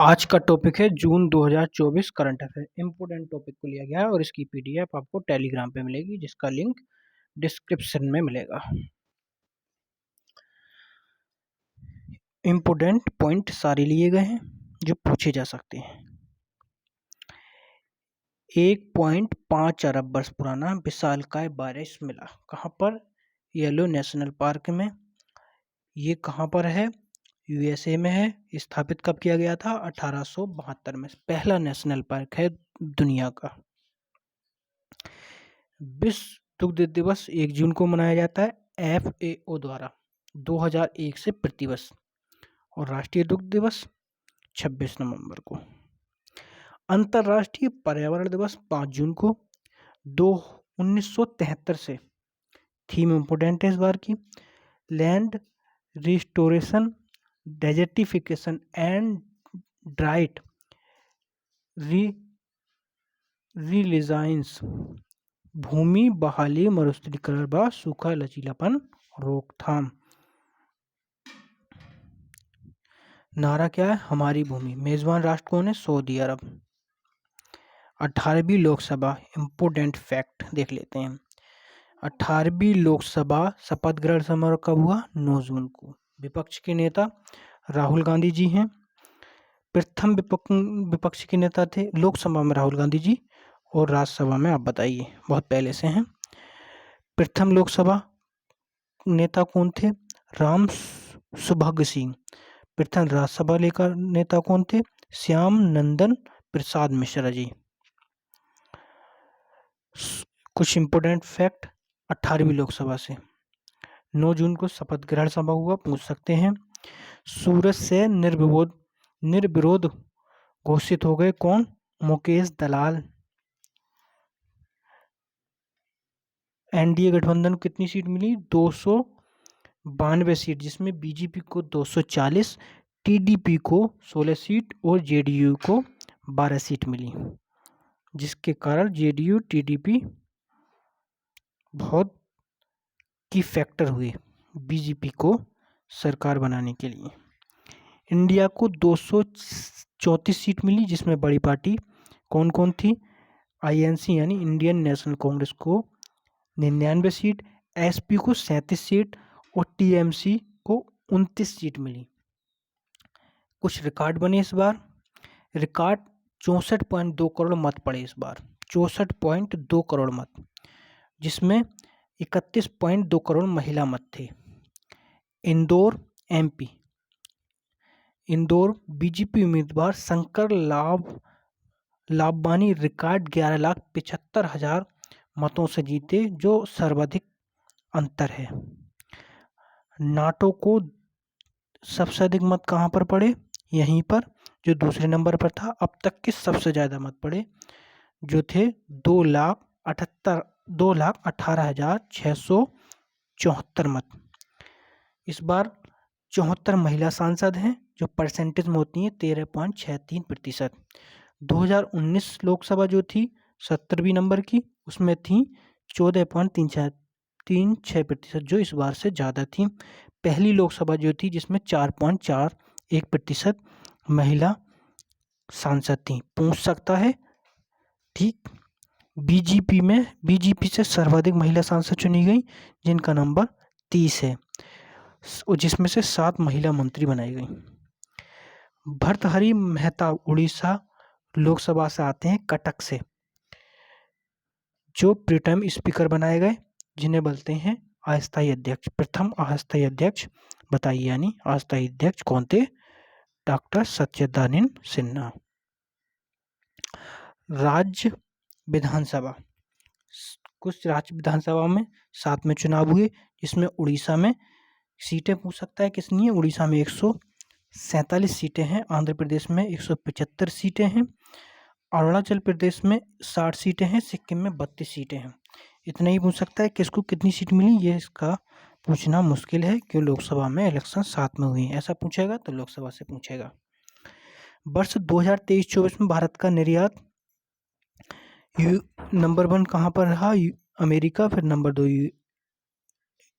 आज का टॉपिक है जून 2024 करंट अफेयर। इम्पोर्टेंट टॉपिक को लिया गया है और इसकी पीडीएफ आपको टेलीग्राम पे मिलेगी, जिसका लिंक डिस्क्रिप्शन में मिलेगा। इम्पोर्टेंट पॉइंट सारे लिए गए हैं जो पूछे जा सकते हैं। 1.5 अरब वर्ष पुराना विशालकाय बारिश मिला। कहाँ पर? येलो नेशनल पार्क में। ये कहाँ पर है? यूएसए में है। स्थापित कब किया गया था? 1872 में। पहला नेशनल पार्क है दुनिया का। विश्व दुग्ध दिवस 1 जून को मनाया जाता है FAO द्वारा 2001 से प्रतिवर्ष, और राष्ट्रीय दुग्ध दिवस 26 नवंबर को। अंतर्राष्ट्रीय पर्यावरण दिवस 5 जून को 1973 से। थीम इम्पोर्टेंट है इस बार की, लैंड रिस्टोरेशन, डेजर्टिफिकेशन एंड ड्राइट रिलिजाइंस, भूमि बहाली, मरुस्थलीकरण व सूखा लचीलापन रोकथाम। नारा क्या है? हमारी भूमि। मेजबान राष्ट्र कौन है? सऊदी अरब। 18वीं लोकसभा, इम्पोर्टेंट फैक्ट देख लेते हैं। 18वीं लोकसभा शपथ ग्रहण समारोह कब हुआ? 9 जून को। विपक्ष के नेता राहुल गांधी जी हैं। प्रथम विपक्ष के नेता थे लोकसभा में राहुल गांधी जी, और राज्यसभा में आप बताइए, बहुत पहले से हैं। प्रथम लोकसभा नेता कौन थे? राम सुभग सिंह। प्रथम राज्यसभा नेता कौन थे? श्याम नंदन प्रसाद मिश्रा जी। कुछ इंपोर्टेंट फैक्ट 18वीं लोकसभा से। 9 जून को शपथ ग्रहण सभा हुआ, पूछ सकते हैं। सूरत से निर्विरोध घोषित हो गए कौन? मुकेश दलाल। एनडीए गठबंधन को कितनी सीट मिली? 292 सीट, जिसमें बीजेपी को 240, टीडीपी को 16 सीट और जेडीयू को 12 सीट मिली, जिसके कारण जेडीयू टीडीपी बहुत की फैक्टर हुए बीजेपी को सरकार बनाने के लिए। इंडिया को 234 सीट मिली, जिसमें बड़ी पार्टी कौन कौन थी? आईएनसी यानी इंडियन नेशनल कांग्रेस को 99 सीट, एसपी को 37 सीट और टीएमसी को 29 सीट मिली। कुछ रिकॉर्ड बने इस बार। रिकॉर्ड 64.2 करोड़ मत पड़े इस बार, 64.2 करोड़ मत, जिसमें 31.2 करोड़ महिला मत थे। इंदौर एमपी, इंदौर बीजेपी उम्मीदवार शंकर लाभवानी रिकॉर्ड 11,75,000 मतों से जीते, जो सर्वाधिक अंतर है। नाटो को सबसे अधिक मत कहाँ पर पड़े? यहीं पर, जो दूसरे नंबर पर था। अब तक के सबसे ज़्यादा मत पड़े, जो थे 2,18,674 मत। इस बार 74 महिला सांसद हैं, जो परसेंटेज में होती हैं 13.63%। 2019 लोकसभा जो थी 17वीं नंबर की, उसमें थी 14.36%, जो इस बार से ज़्यादा थी। पहली लोकसभा जो थी, जिसमें 4.41% महिला सांसद थी। पूछ सकता है, ठीक। बीजेपी से सर्वाधिक महिला सांसद चुनी गई, जिनका नंबर 30 है, जिसमें से 7 महिला मंत्री बनाई गई। भर्तृहरि मेहता उड़ीसा लोकसभा से आते हैं, कटक से, जो प्रीटर्म स्पीकर बनाए गए, जिन्हें बोलते हैं अस्थायी अध्यक्ष। प्रथम अस्थायी अध्यक्ष बताइए, यानी अस्थायी अध्यक्ष कौन थे? डॉक्टर सच्चिदानंद सिन्हा। राज्य विधानसभा, कुछ राज्य विधानसभा में 7 में चुनाव हुए, जिसमें उड़ीसा में सीटें पूछ सकता है कितनी है। उड़ीसा में 147 सीटें हैं, आंध्र प्रदेश में 175 सीटें हैं, अरुणाचल प्रदेश में 60 सीटें हैं, सिक्किम में 32 सीटें हैं। इतना ही पूछ सकता है किसको कितनी सीट मिली। ये इसका पूछना मुश्किल है, क्यों लोकसभा में इलेक्शन 7 में हुई। ऐसा पूछेगा तो लोकसभा से पूछेगा। वर्ष 2023-24 में भारत का निर्यात नंबर 1 कहाँ पर रहा? अमेरिका, फिर नंबर 2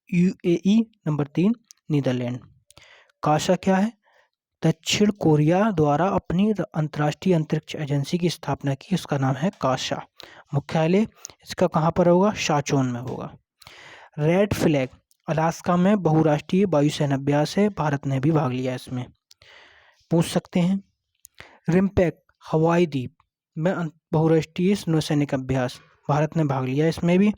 यूएई, नंबर 3 नीदरलैंड। काशा क्या है? दक्षिण कोरिया द्वारा अपनी अंतर्राष्ट्रीय अंतरिक्ष एजेंसी की स्थापना की, उसका नाम है कासा। मुख्यालय इसका कहाँ पर होगा? शाचोन में होगा। रेड फ्लैग अलास्का में बहुराष्ट्रीय वायुसेना अभ्यास है, भारत ने भी भाग लिया इसमें, पूछ सकते हैं। रिम्पैक हवाई द्वीप में बहुराष्ट्रीय नौसैनिक अभ्यास, भारत ने भाग लिया इसमें भी।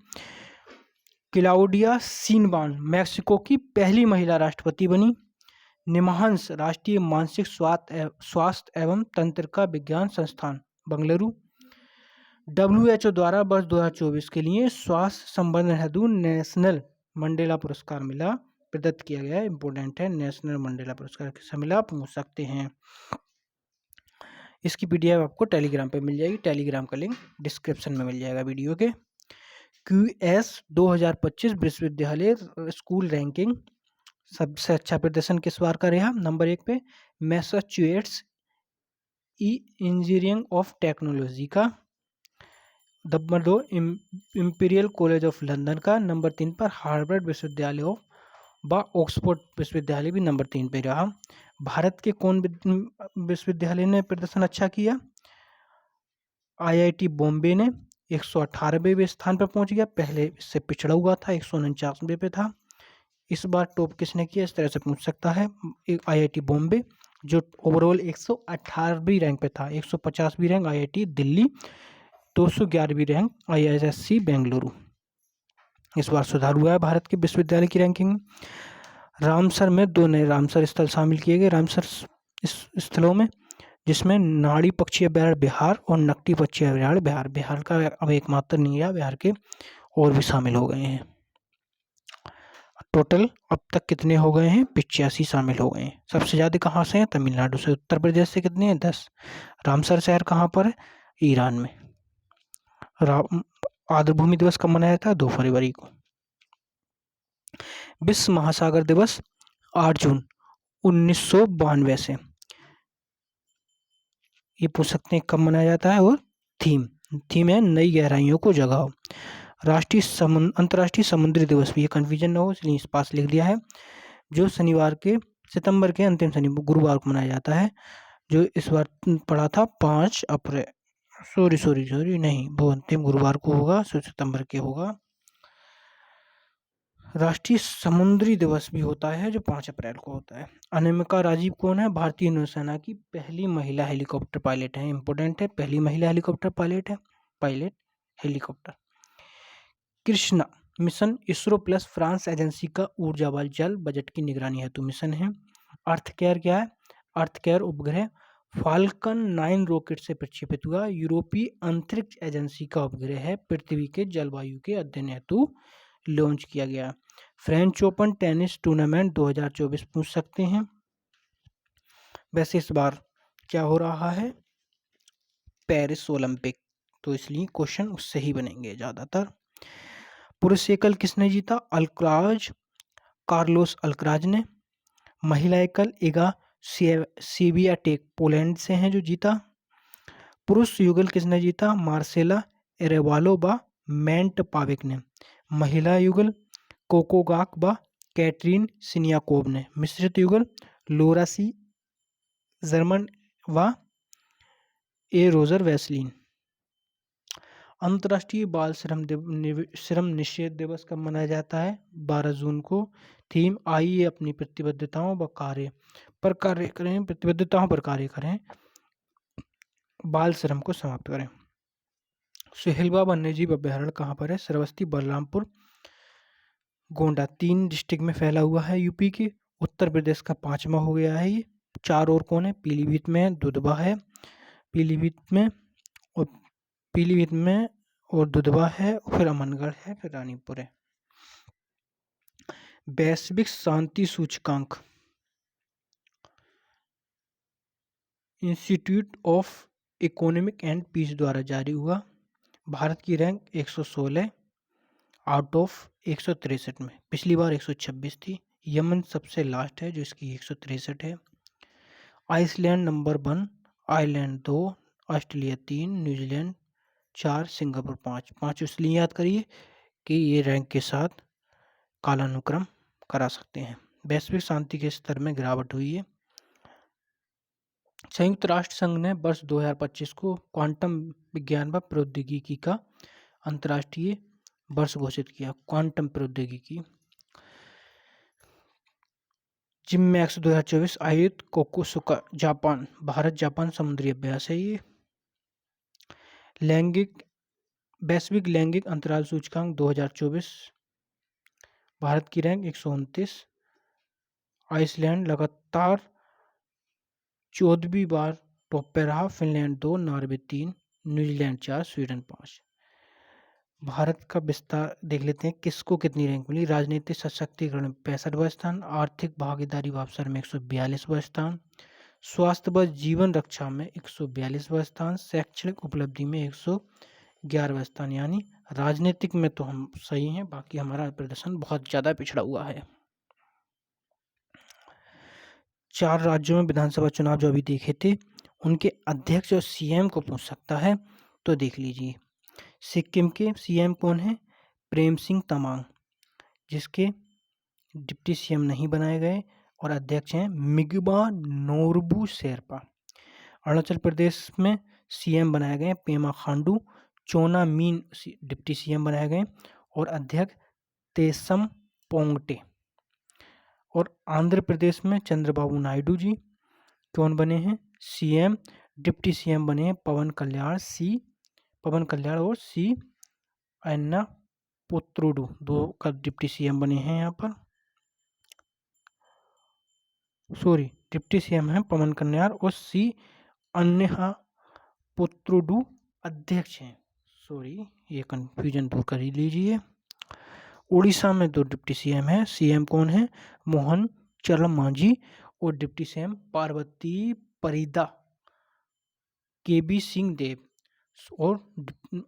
क्लाउडिया शिनबाम मैक्सिको की पहली महिला राष्ट्रपति बनी। निमहंस राष्ट्रीय मानसिक स्वास्थ्य एवं तंत्रिका विज्ञान संस्थान बंगलुरु। WHO द्वारा वर्ष 2024 के लिए स्वास्थ्य संवर्धन हेतु नेशनल मंडेला पुरस्कार मिला, प्रदत्त किया गया है, इंपॉर्टेंट है। नेशनल मंडेला पुरस्कार किसे मिला, पूछ सकते हैं। इसकी PDF आपको टेलीग्राम पे मिल जाएगी, टेलीग्राम का लिंक डिस्क्रिप्शन में मिल जाएगा वीडियो के। QS 2025 विश्वविद्यालय स्कूल रैंकिंग, सबसे अच्छा प्रदर्शन किस बार का रहा? नंबर 1 पे मैसाचुसेट्स इंजीनियरिंग ऑफ टेक्नोलॉजी का, number 2 imperial college of London का, नंबर 3 पर हार्वर्ड विश्वविद्यालय व ऑक्सफोर्ड विश्वविद्यालय भी नंबर 3 पे रहा। भारत के कौन विश्वविद्यालय ने प्रदर्शन अच्छा किया? IIT बॉम्बे ने 118वें स्थान पर पहुंच गया, पहले इससे पिछड़ा हुआ था, 149वें पे था। इस बार टॉप किसने किया, इस तरह से पूछ सकता है। IIT बॉम्बे जो ओवरऑल 118वीं रैंक पे था, 150वीं रैंक IIT दिल्ली, 211वीं रैंक IISc बेंगलुरु। इस बार सुधार हुआ है भारत के विश्वविद्यालय की रैंकिंग। रामसर में 2 नए रामसर स्थल शामिल किए गए रामसर स्थलों में, जिसमें नाड़ी पक्षी अभयारण्य बिहार और नकटी पक्षी अभयारण्य बिहार, बिहार का अब एकमात्र नहीं है, बिहार के और भी शामिल हो गए हैं। टोटल अब तक कितने हो गए हैं? 85 शामिल हो गए हैं। सबसे ज़्यादा कहाँ से हैं? तमिलनाडु से। उत्तर प्रदेश से कितने हैं? 10। रामसर शहर कहाँ पर है? ईरान में। आर्द्रभूमि दिवस कब मनाया था? 2 फरवरी को। विश्व महासागर दिवस 8 जून 1992 से, ये पूछ सकते हैं कब मनाया जाता है। और थीम है नई गहराइयों को जगाओ। अंतर्राष्ट्रीय समुद्री दिवस भी, ये कन्फ्यूजन न हो इसलिए इस पास लिख दिया है, जो सितंबर के अंतिम शनि गुरुवार को मनाया जाता है, जो इस बार पड़ा था 5 अप्रैल, सॉरी नहीं, वो अंतिम गुरुवार को होगा, सितंबर के होगा। राष्ट्रीय समुद्री दिवस भी होता है जो 5 अप्रैल को होता है। अनामिका राजीव कौन है? भारतीय नौसेना की पहली महिला हेलीकॉप्टर पायलट है, इंपॉर्टेंट है, पहली महिला हेलीकॉप्टर पायलट है, pilot helicopter. Krishna mission ISRO plus France agency का ऊर्जा व जल बजट की निगरानी हेतु मिशन है। अर्थकेयर क्या है? अर्थकेयर उपग्रह फाल्कन 9 रॉकेट से प्रक्षेपित हुआ यूरोपीय अंतरिक्ष एजेंसी का उपग्रह है, पृथ्वी के जलवायु के अध्ययन हेतु लॉन्च किया गया। फ्रेंच ओपन टेनिस टूर्नामेंट 2024 पूछ सकते हैं। वैसे इस बार क्या हो रहा है? पेरिस ओलंपिक, तो इसलिए क्वेश्चन उससे ही बनेंगे ज़्यादातर। पुरुष एकल किसने जीता? कार्लोस अल्कराज ने। महिला एकल इगा स्वियाटेक पोलैंड से हैं जो जीता। पुरुष युगल किसने जीता? मार्सेला एरेवालोवा मेंट पाविक ने। महिला युगल कोकोगाक व कैटरीन सिनियाकोव ने। मिश्रित युगल लोरासी जर्मन व ए रोजर वैसलिन। अंतर्राष्ट्रीय बाल श्रम निषेध दिवस कब मनाया जाता है? 12 जून को। थीम आइए अपनी प्रतिबद्धताओं पर कार्य करें, प्रतिबद्धताओं पर कार्य करें, बाल श्रम को समाप्त करें। सुहेलवा वन्यजीव अभ्यारण्य कहाँ पर है? श्रावस्ती, बलरामपुर, गोंडा, 3 डिस्ट्रिक्ट में फैला हुआ है यूपी के। उत्तर प्रदेश का 5वां हो गया है ये। 4 और कौन है? पीलीभीत में दुधवा है, पीलीभीत में और दुधवा है, फिर अमनगढ़ है, फिर रानीपुर है। वैश्विक शांति सूचकांक institute of economic and peace द्वारा जारी हुआ। भारत की रैंक 116 आउट ऑफ 163 में, पिछली बार 126 थी। यमन सबसे लास्ट है जो इसकी 163 है। Iceland number 1, Ireland 2, Australia 3, New Zealand 4, Singapore 5 इसलिए याद करिए कि ये रैंक के साथ कालानुक्रम करा सकते हैं। वैश्विक शांति के स्तर में गिरावट हुई है। संयुक्त राष्ट्र संघ ने वर्ष 2025 को क्वांटम विज्ञान व प्रौद्योगिकी का अंतर्राष्ट्रीय वर्ष घोषित किया। क्वांटम प्रौद्योगिकी। जिममैक्स 2024 आयोजित कोकोसुका जापान, भारत जापान समुद्री अभ्यास है ये। वैश्विक लैंगिक अंतराल सूचकांक 2024, भारत की रैंक 129। आइसलैंड लगातार 14वीं बार टॉप पे रहा। Finland 2, Norway 3, New Zealand 4, Sweden 5। Bharat का विस्तार देख लेते हैं, किसको कितनी रैंक मिली। राजनीतिक सशक्तिकरण में 65वां स्थान, आर्थिक भागीदारी व अवसर में 142वां स्थान, स्वास्थ्य व जीवन रक्षा में 142वां स्थान, शैक्षणिक उपलब्धि में 111वां स्थान। यानी राजनीतिक में तो हम सही हैं, बाकी हमारा प्रदर्शन बहुत ज़्यादा पिछड़ा हुआ है। 4 राज्यों में विधानसभा चुनाव जो अभी देखे थे, उनके अध्यक्ष और सीएम को पूछ सकता है, तो देख लीजिए। सिक्किम के सीएम कौन है? प्रेम सिंह तमांग, जिसके डिप्टी सीएम नहीं बनाए गए, और अध्यक्ष हैं मिगबा नोरबू शेरपा। अरुणाचल प्रदेश में सीएम बनाए गए पेमा खांडू, चोना मीन डिप्टी सीएम बनाए गए, और अध्यक्ष तेसम पोंगटे। और आंध्र प्रदेश में चंद्रबाबू नायडू जी कौन बने हैं? सीएम। डिप्टी सीएम बने हैं पवन कल्याण और सी अन्ना पुत्रुडू, 2 का डिप्टी सीएम बने हैं यहाँ पर। सॉरी, डिप्टी सीएम हैं पवन कल्याण और सी अन्ना पुत्रुडू अध्यक्ष हैं। सॉरी, ये कंफ्यूजन दूर कर ही लीजिए। उड़ीसा में 2 डिप्टी सीएम हैं। सीएम कौन है? मोहन चरमांझी, और डिप्टी सीएम पार्वती परिदा केबी सिंह देव, और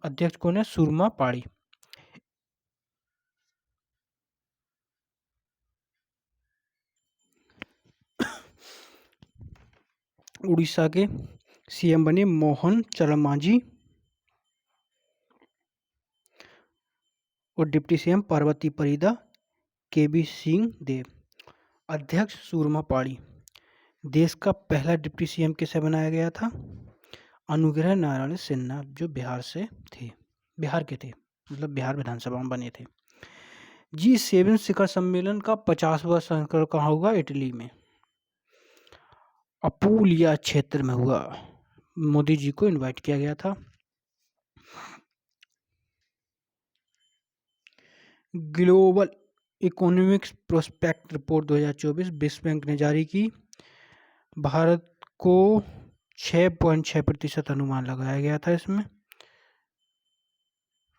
अध्यक्ष कौन है? सुरमा पाड़ी। उड़ीसा के सीएम बने मोहन चरमांझी, और डिप्टी सीएम पार्वती परिदा केबी सिंह देव, अध्यक्ष सुरमा पाड़ी। देश का पहला डिप्टी सीएम किसे बनाया गया था? अनुग्रह नारायण सिन्हा, जो बिहार के थे, मतलब बिहार विधानसभा में बने थे। G7 शिखर सम्मेलन का 50वां संस्करण कहाँ हुआ? इटली में, अपूलिया क्षेत्र में हुआ। मोदी जी को इनवाइट किया गया था। ग्लोबल इकोनॉमिक्स प्रोस्पेक्ट रिपोर्ट 2024 विश्व बैंक ने जारी की। भारत को 6.6% अनुमान लगाया गया था इसमें।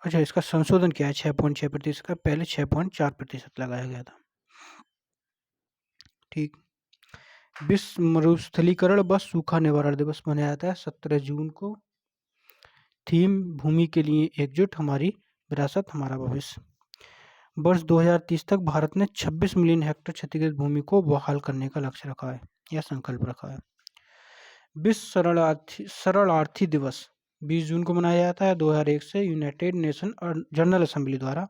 अच्छा, इसका संशोधन क्या है? 6.6% का, पहले 6.4% लगाया गया था। ठीक। विश्व मरुस्थलीकरण व सूखा निवारण दिवस मनाया जाता है 17 जून को। थीम भूमि के लिए एकजुट, हमारी विरासत हमारा भविष्य। वर्ष 2030 तक भारत ने 26 मिलियन हेक्टेयर क्षतिग्रस्त भूमि को बहाल करने का लक्ष्य रखा है, या संकल्प रखा है। विश्व शरणार्थी दिवस 20 जून को मनाया जाता है 2001 से यूनाइटेड नेशन जनरल असेंबली द्वारा।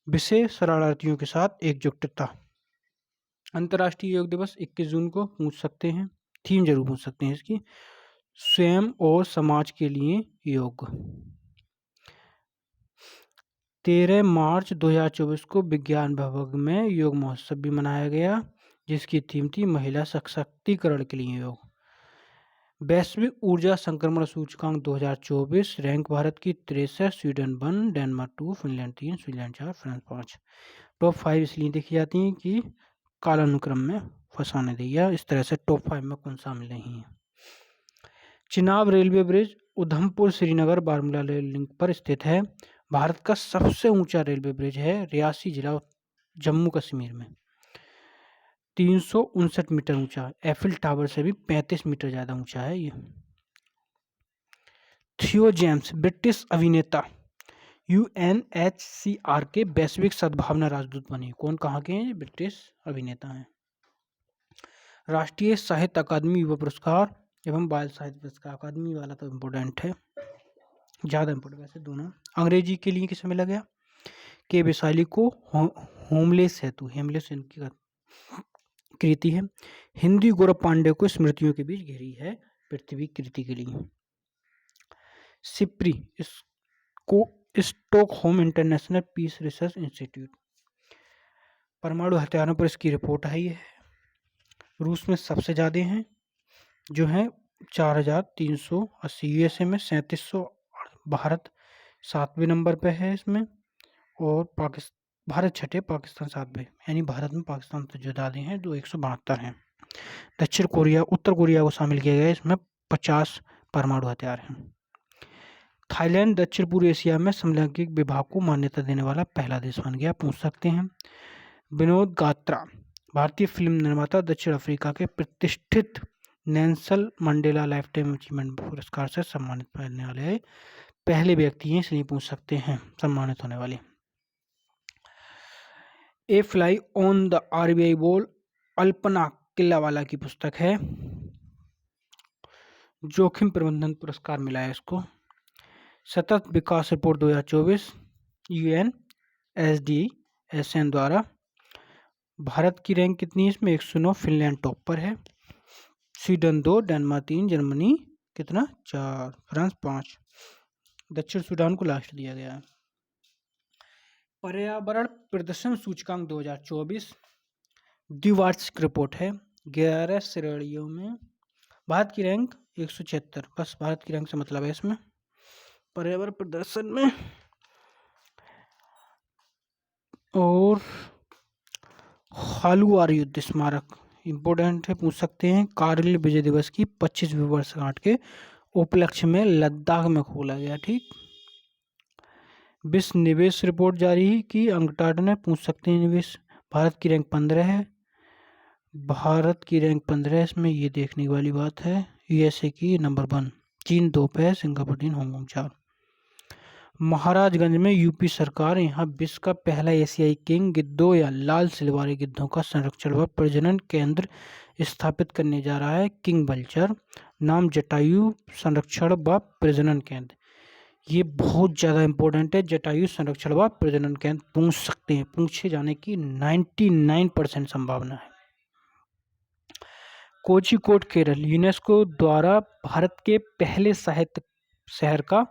विषय शरणार्थियों के साथ एकजुटता। अंतर्राष्ट्रीय योग दिवस 21 जून को पूछ सकते हैं, थीम जरूर पूछ सकते हैं इसकी, स्वयं और समाज के लिए योग। 13 मार्च 2024 को विज्ञान भवन में योग महोत्सव भी मनाया गया, जिसकी थीम थी महिला सशक्तिकरण के लिए योग। वैश्विक ऊर्जा संक्रमण सूचकांक 2024, रैंक भारत की 63, Sweden 1, Denmark 2, Finland 3, Switzerland 4, France 5। Top 5 इसलिए देखी जाती हैं कि कालानुक्रम में फंसाने दिया, इस तरह से टॉप 5 में कौन शामिल नहीं है। Chenab railway bridge Udhampur Srinagar Baramulla rail link पर स्थित है। भारत का सबसे ऊंचा रेलवे ब्रिज है रियासी जिला जम्मू कश्मीर में, 359 मीटर ऊंचा। एफिल टावर से भी 35 मीटर ज़्यादा ऊंचा है ये। थियो जेम्स ब्रिटिश अभिनेता UNHCR के वैश्विक सद्भावना राजदूत बने। कौन कहाँ के हैं? ब्रिटिश अभिनेता हैं। राष्ट्रीय साहित्य अकादमी युवा पुरस्कार एवं बाल साहित्य पुरस्कार, अकादमी वाला तो इम्पोर्टेंट है, ज़्यादा इम्पोर्टेंट वैसे दोनों। अंग्रेजी के लिए किसे मिला गया? के वैशाली को होमलेस हेतु, हेमलेस इनकी कृति है। हिंदी गौरव पांडे को स्मृतियों के बीच घेरी है पृथ्वी कृति के लिए। सिप्री इसको Stockholm international peace research institute, परमाणु हथियारों पर इसकी रिपोर्ट आई है। रूस में सबसे ज़्यादा हैं जो है 4380, यूएसए में 3700, भारत 7वें नंबर पे है इसमें, और भारत छठे, पाकिस्तान 7वें, यानी भारत में पाकिस्तान से जो ज़्यादा हैं जो 172 हैं। दक्षिण कोरिया, उत्तर कोरिया को शामिल किया गया, इसमें 50 परमाणु हथियार हैं। थाईलैंड दक्षिण पूर्व एशिया में समलैंगिक विवाह को मान्यता देने वाला पहला देश बन गया, पूछ सकते हैं। विनोद गात्रा भारतीय फिल्म निर्माता, दक्षिण अफ्रीका के प्रतिष्ठित Nelson Mandela life time achievement पुरस्कार से सम्मानित करने वाले पहले व्यक्ति हैं, इसलिए पूछ सकते हैं सम्मानित होने वाले। A fly on the RBI wall Alpana Killawala की पुस्तक है, जोखिम प्रबंधन पुरस्कार मिला है इसको। सतत विकास रिपोर्ट 2024 UNSDSN द्वारा, भारत की रैंक कितनी है इसमें? 109, फिनलैंड टॉप पर है, स्वीडन 2, डेनमार्क 3, जर्मनी कितना 4, फ्रांस 5, दक्षिण सूडान को लास्ट दिया गया है। पर्यावरण प्रदर्शन सूचकांक 2024 द्विवार्षिक रिपोर्ट है, 11 श्रेणियों में भारत की रैंक 176, बस भारत की रैंक से मतलब है इसमें पर्यावरण प्रदर्शन में। और हालूवार युद्ध स्मारक इम्पोर्टेंट है, पूछ सकते हैं। कारगिल विजय दिवस की 25वीं वर्षगांठ के उपलक्ष्य में लद्दाख में खोला गया, ठीक। विश्व निवेश रिपोर्ट जारी की अंगटाड ने, पूछ सकते हैं निवेश। भारत की रैंक 15 है, भारत की रैंक 15 है इसमें, ये देखने वाली बात है। यूएसए की नंबर 1, चीन 2 पे है, सिंगापुर 3, हांगकांग 4। महाराजगंज में यूपी सरकार यहाँ विश्व का पहला एशियाई किंग गिद्धों या लाल सिलवारी गिद्धों का संरक्षण व प्रजनन केंद्र स्थापित करने जा रहा है। किंग वल्चर, नाम जटायु संरक्षण व प्रजनन केंद्र, ये बहुत ज़्यादा इंपॉर्टेंट है। जटायु संरक्षण व प्रजनन केंद्र पूछ सकते हैं, पूछे जाने की 99% संभावना है। कोझिकोड केरल यूनेस्को द्वारा भारत के पहले साहित्य शहर का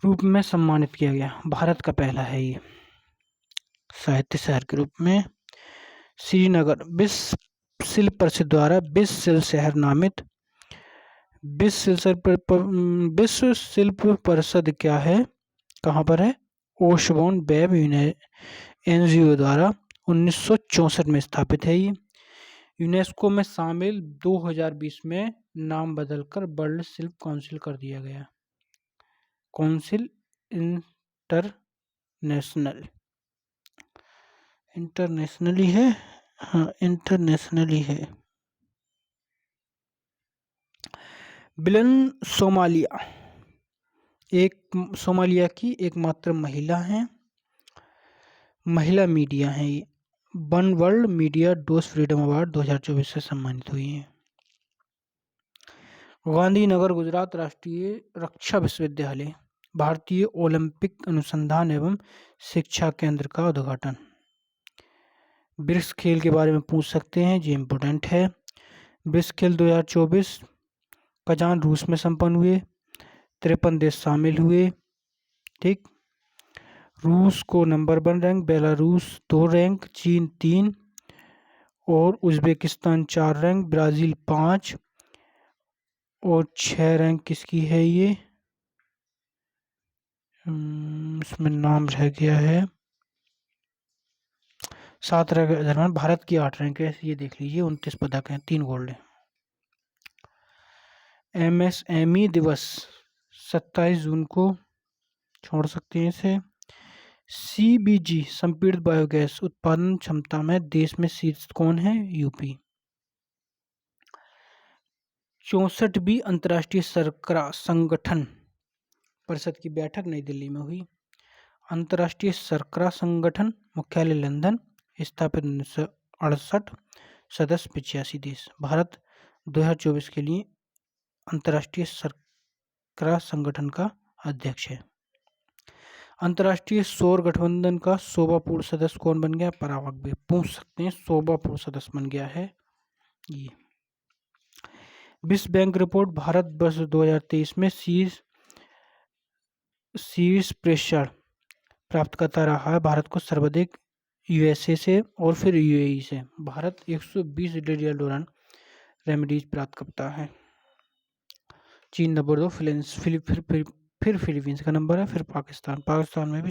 रूप में सम्मानित किया गया, भारत का पहला है ये साहित्य शहर के रूप में। श्रीनगर विश्व शिल्प परिषद द्वारा विश्व शिल्प शहर नामित। विश्व शिल्प परिषद क्या है, कहाँ पर है? ओशबॉर्न वेब एनजीओ द्वारा 1964 में स्थापित है ये। यूनेस्को में शामिल 2020 में नाम बदलकर वर्ल्ड शिल्प काउंसिल कर दिया गया। काउंसिल इंटरनेशनली है, हाँ इंटरनेशनली है। बिलन सोमालिया की एकमात्र महिला हैं, महिला मीडिया हैं ये। One world media dose freedom award 2024 से सम्मानित हुई हैं। गांधीनगर गुजरात राष्ट्रीय रक्षा विश्वविद्यालय भारतीय ओलंपिक अनुसंधान एवं शिक्षा केंद्र का उद्घाटन। ब्रिक्स खेल के बारे में पूछ सकते हैं, जी इम्पोर्टेंट है। ब्रिक्स खेल 2024 कजान रूस में संपन्न हुए, 53 देश शामिल हुए, ठीक। रूस को नंबर 1 रैंक, बेलारूस 2 रैंक, चीन 3 और उज्बेकिस्तान 4 रैंक, ब्राज़ील 5 और 6 रैंक किसकी है ये, इसमें नाम रह गया है। 7 रैंक दरम्यान भारत की 8 रैंक है, ये देख लीजिए। 29 पदक हैं, 3 गोल्ड हैं। MSME दिवस 27 जून को, छोड़ सकते हैं इसे। CBG संपीड़ित बायोगैस उत्पादन क्षमता में देश में शीर्ष कौन है? यूपी। 64वीं अंतर्राष्ट्रीय शर्करा संगठन परिषद की बैठक नई दिल्ली में हुई। अंतर्राष्ट्रीय शर्करा संगठन मुख्यालय लंदन, स्थापित 1968, सदस्य 85 देश। भारत 2024 के लिए अंतर्राष्ट्रीय शर्करा संगठन का अध्यक्ष है। अंतर्राष्ट्रीय सौर गठबंधन का 100वां पूर्ण सदस्य कौन बन गया? पराग्वे। पूछ सकते हैं, 100वां पूर्ण सदस्य बन गया है ये। विश्व बैंक रिपोर्ट भारत वर्ष 2023 में शीर्ष प्रेषण प्राप्त करता रहा है। भारत को सर्वाधिक यूएसए से और फिर यूएई से। भारत 120 बिलियन डॉलर रेमेडीज प्राप्त करता है। चीन नंबर 2, फिर फिलीपींस का नंबर है, फिर पाकिस्तान में भी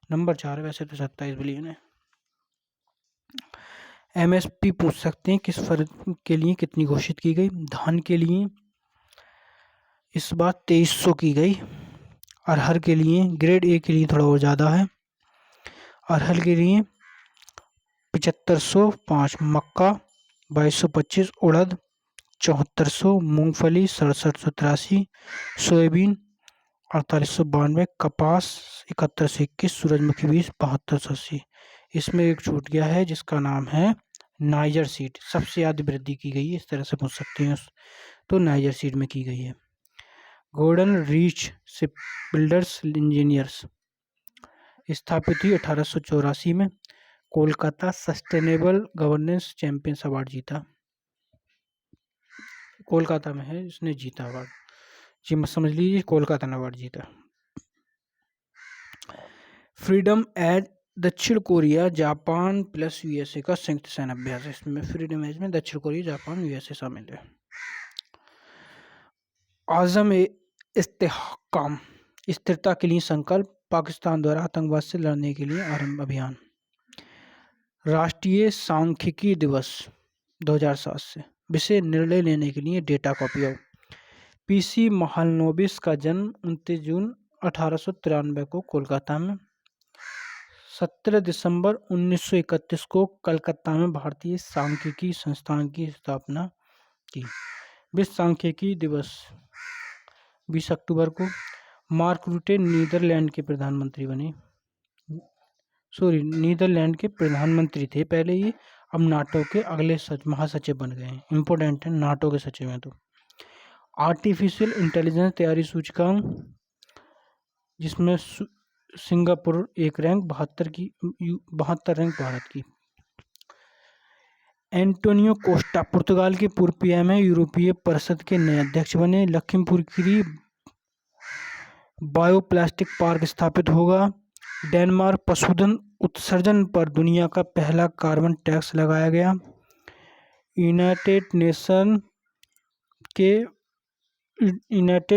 नंबर 4 है, वैसे तो 27 बिलियन है। एमएसपी पूछ सकते हैं, किस फर्म के लिए कितनी घोषित की गई? धान के लिए इस बार 2300 की गई। अरहर के लिए ग्रेड ए के लिए थोड़ा और ज़्यादा है। अरहर के लिए 7505, मक्का 2225, उड़द 7400, मूंगफली 6783, सोयाबीन 4892, कपास 7121, सूरजमुखी बीज 7280। इसमें एक छूट गया है जिसका नाम है नाइजर सीड, सबसे ज़्यादा वृद्धि की गई है, इस तरह से पूछ सकते हैं, तो नाइजर सीड में की गई है। Golden reach ship builders engineers स्थापित हुई 1884 में। Kolkata sustainable governance champions award जीता, कोलकाता में है, इसने जीता अवार्ड जी, मत समझ लीजिए, कोलकाता ने अवार्ड जीता। फ्रीडम एज दक्षिण कोरिया जापान प्लस यूएसए का संयुक्त सैन्य अभ्यास। इसमें फ्रीडम एज में दक्षिण कोरिया जापान यूएसए शामिल है। आज़म इस्तेहकाम स्थिरता के लिए संकल्प, पाकिस्तान द्वारा आतंकवाद से लड़ने के लिए आरंभ अभियान। राष्ट्रीय सांख्यिकी दिवस 2007 से। विषय निर्णय लेने के लिए डेटा का उपयोग। पीसी महालनोबिस का जन्म 29 जून 1893 को कोलकाता में। 17 दिसंबर 1931 को कलकत्ता में भारतीय सांख्यिकी संस्थान की स्थापना की। विश्व सांख्यिकी दिवस 20 अक्टूबर को। मार्क रूटे नीदरलैंड के प्रधानमंत्री बने, नीदरलैंड के प्रधानमंत्री थे पहले ये, अब नाटो के अगले महासचिव बन गए हैं। इंपॉर्टेंट है, नाटो के सचिव हैं तो। आर्टिफिशियल इंटेलिजेंस तैयारी सूचकांक, जिसमें सिंगापुर एक रैंक, 72 रैंक भारत की। एंटोनियो कोस्टा पुर्तगाल के पूर्व पीएम है, यूरोपीय परिषद के नए अध्यक्ष बने। लखीमपुर खीरी बायोप्लास्टिक पार्क स्थापित होगा। डेनमार्क पशुधन उत्सर्जन पर दुनिया का पहला कार्बन टैक्स लगाया गया। यूनाइटेड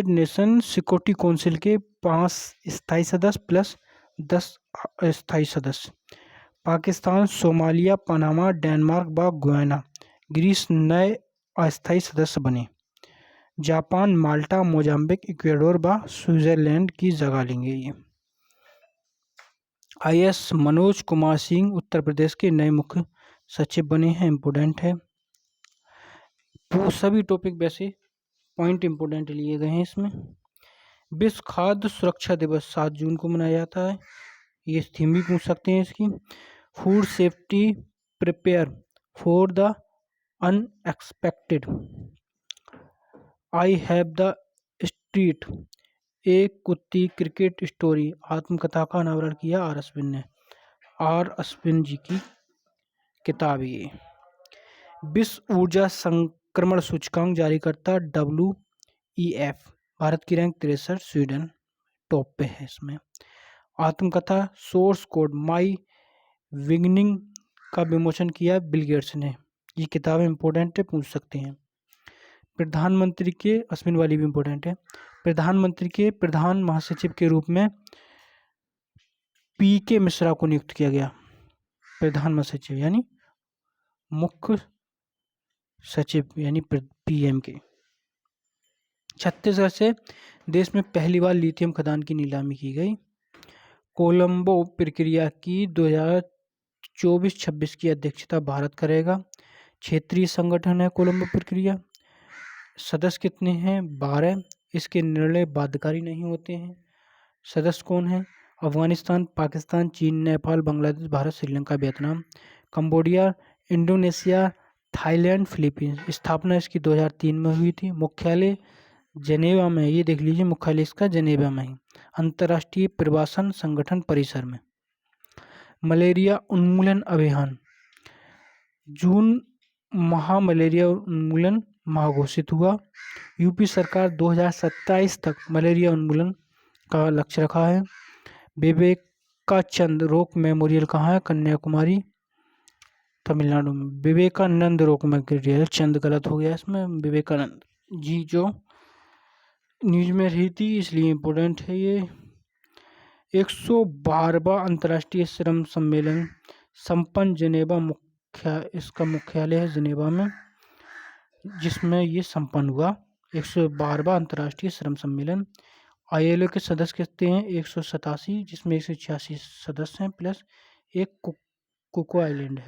नेशन सिक्योरिटी काउंसिल के 5 स्थायी सदस्य प्लस 10 अस्थायी सदस्य। पाकिस्तान, सोमालिया, पनामा, डेनमार्क व गुयाना, ग्रीस नए अस्थायी सदस्य बने। जापान, माल्टा, मोजाम्बिक, इक्वाडोर व स्विट्जरलैंड की जगह लेंगे ये। आईएएस मनोज कुमार सिंह उत्तर प्रदेश के नए मुख्य सचिव बने हैं, इम्पोर्टेंट है। वो सभी टॉपिक वैसे पॉइंट इम्पोर्टेंट लिए गए हैं इसमें। विश्व खाद्य सुरक्षा दिवस 7 जून को मनाया जाता है, ये थीम भी पूछ सकते हैं इसकी। Food safety prepare for the unexpected. I have the street, एक कुत्ती क्रिकेट स्टोरी आत्मकथा का अनावरण किया आर अश्विन ने। आर अश्विन जी की किताब ये। विश्व ऊर्जा संक्रमण सूचकांक जारी करता WEF, भारत की रैंक 63, स्वीडन टॉप पे है इसमें। आत्मकथा सोर्स कोड माई बिगिनिंग का विमोचन किया बिल गेट्स ने। ये किताबें इंपॉर्टेंट है, पूछ सकते हैं। प्रधानमंत्री के, अश्विन वाली भी इंपॉर्टेंट है। प्रधानमंत्री के प्रधान महासचिव के रूप में PK मिश्रा को नियुक्त किया गया। प्रधान महासचिव यानी मुख्य सचिव यानी PM के। छत्तीसगढ़ से देश में पहली बार लिथियम खदान की नीलामी की गई। कोलंबो प्रक्रिया की 2024-26 की अध्यक्षता भारत करेगा। क्षेत्रीय संगठन है कोलंबो प्रक्रिया। सदस्य कितने हैं? 12। इसके निर्णय बाध्यकारी नहीं होते हैं। सदस्य कौन है? अफगानिस्तान, पाकिस्तान, चीन, Nepal, Bangladesh, Bharat, Sri Lanka, Vietnam, Cambodia, Indonesia, Thailand, Philippines. स्थापना इसकी 2003 में हुई थी। मुख्यालय जेनेवा में, ये देख लीजिए मुख्यालय इसका जेनेवा में ही। अंतर्राष्ट्रीय प्रवासन संगठन परिसर में। मलेरिया उन्मूलन अभियान, जून मलेरिया उन्मूलन माह घोषित हुआ। यूपी सरकार 2027 तक मलेरिया उन्मूलन का लक्ष्य रखा है। विवेकाचंद रोक मेमोरियल कहाँ है? कन्याकुमारी, तमिलनाडु में। विवेकानंद रोक मेमोरियल, चंद गलत हो गया इसमें, विवेकानंद जी जो न्यूज में रही थी इसलिए इम्पोर्टेंट है ये। 112वां अंतर्राष्ट्रीय श्रम सम्मेलन संपन्न जेनेवा, इसका मुख्यालय है जेनेवा में, जिसमें ये संपन्न हुआ। 112वां अंतर्राष्ट्रीय श्रम सम्मेलन। ILO के सदस्य कितने हैं? 187, जिसमें 186 सदस्य हैं प्लस एक कुक आइलैंड।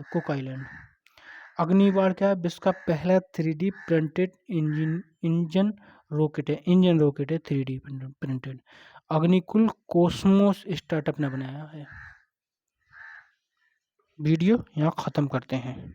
अग्निबाण क्या है? विश्व का पहला 3D प्रिंटेड इंजन रॉकेट है 3D printed. Agnikul Cosmos startup ने बनाया है। वीडियो यहाँ ख़त्म करते हैं।